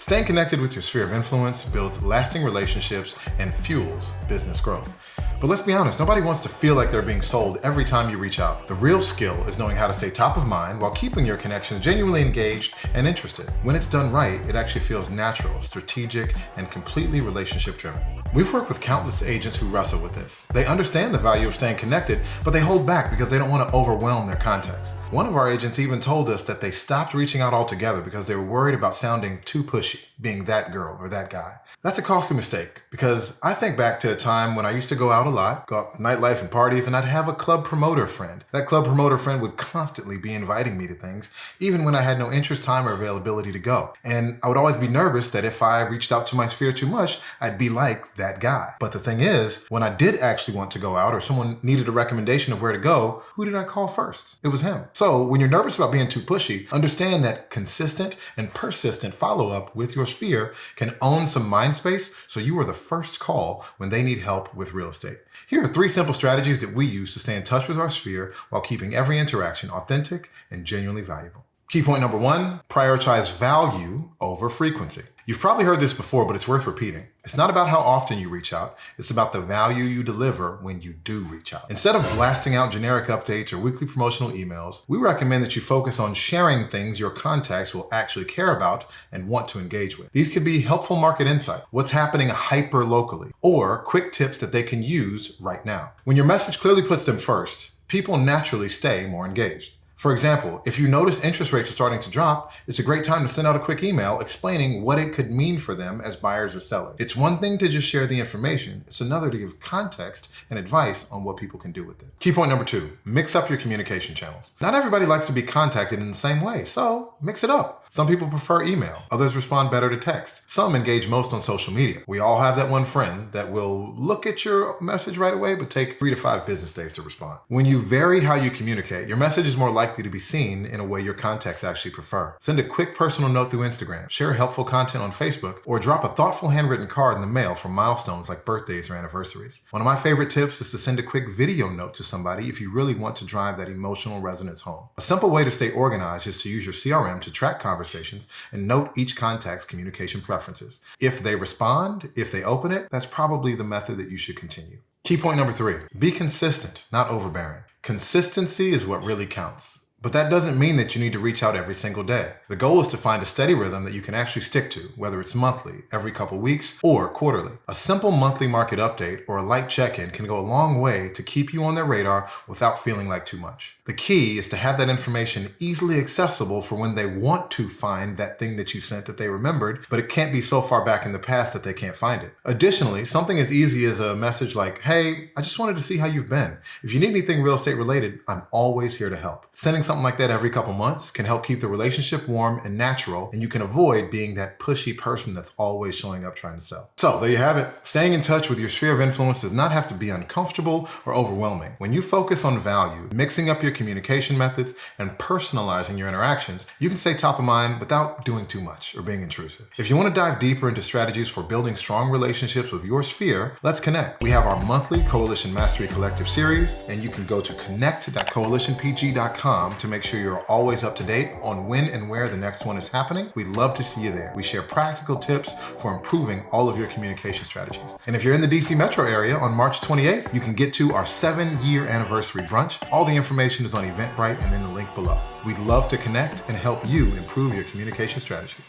Staying connected with your sphere of influence builds lasting relationships and fuels business growth. But let's be honest, nobody wants to feel like they're being sold every time you reach out. The real skill is knowing how to stay top of mind while keeping your connections genuinely engaged and interested. When it's done right, it actually feels natural, strategic, and completely relationship-driven. We've worked with countless agents who wrestle with this. They understand the value of staying connected, but they hold back because they don't want to overwhelm their contacts. One of our agents even told us that they stopped reaching out altogether because they were worried about sounding too pushy, being that girl or that guy. That's a costly mistake, because I think back to a time when I used to go out a lot, go out nightlife and parties, and I'd have a club promoter friend. That club promoter friend would constantly be inviting me to things, even when I had no interest, time, or availability to go. And I would always be nervous that if I reached out to my sphere too much, I'd be like that guy. But the thing is, when I did actually want to go out or someone needed a recommendation of where to go, who did I call first? It was him. So when you're nervous about being too pushy, understand that consistent and persistent follow-up with your sphere can own some mind space, so you are the first call when they need help with real estate. Here are 3 simple strategies that we use to stay in touch with our sphere while keeping every interaction authentic and genuinely valuable. Key point number 1, prioritize value over frequency. You've probably heard this before, but it's worth repeating. It's not about how often you reach out. It's about the value you deliver when you do reach out. Instead of blasting out generic updates or weekly promotional emails, we recommend that you focus on sharing things your contacts will actually care about and want to engage with. These could be helpful market insight, what's happening hyper locally, or quick tips that they can use right now. When your message clearly puts them first, people naturally stay more engaged. For example, if you notice interest rates are starting to drop, it's a great time to send out a quick email explaining what it could mean for them as buyers or sellers. It's one thing to just share the information. It's another to give context and advice on what people can do with it. Key point number 2, mix up your communication channels. Not everybody likes to be contacted in the same way, so mix it up. Some people prefer email. Others respond better to text. Some engage most on social media. We all have that one friend that will look at your message right away, but take 3 to 5 business days to respond. When you vary how you communicate, your message is more likely to be seen in a way your contacts actually prefer. Send a quick personal note through Instagram, share helpful content on Facebook, or drop a thoughtful handwritten card in the mail for milestones like birthdays or anniversaries. One of my favorite tips is to send a quick video note to somebody if you really want to drive that emotional resonance home. A simple way to stay organized is to use your CRM to track conversations and note each contact's communication preferences. If they respond, if they open it, that's probably the method that you should continue. Key point number 3, be consistent, not overbearing. Consistency is what really counts. But that doesn't mean that you need to reach out every single day. The goal is to find a steady rhythm that you can actually stick to, whether it's monthly, every couple weeks, or quarterly. A simple monthly market update or a light check-in can go a long way to keep you on their radar without feeling like too much. The key is to have that information easily accessible for when they want to find that thing that you sent that they remembered, but it can't be so far back in the past that they can't find it. Additionally, something as easy as a message like, "Hey, I just wanted to see how you've been. If you need anything real estate related, I'm always here to help." Sending something like that every couple months can help keep the relationship warm and natural, and you can avoid being that pushy person that's always showing up trying to sell. So there you have it. Staying in touch with your sphere of influence does not have to be uncomfortable or overwhelming. When you focus on value, mixing up your communication methods, and personalizing your interactions, you can stay top of mind without doing too much or being intrusive. If you want to dive deeper into strategies for building strong relationships with your sphere, let's connect. We have our monthly Coalition Mastery Collective series, and you can go to connect.coalitionpg.com to make sure you're always up to date on when and where the next one is happening. We'd love to see you there. We share practical tips for improving all of your communication strategies. And if you're in the DC metro area on March 28th, you can get to our 7-year anniversary brunch. All the information is on Eventbrite and in the link below. We'd love to connect and help you improve your communication strategies.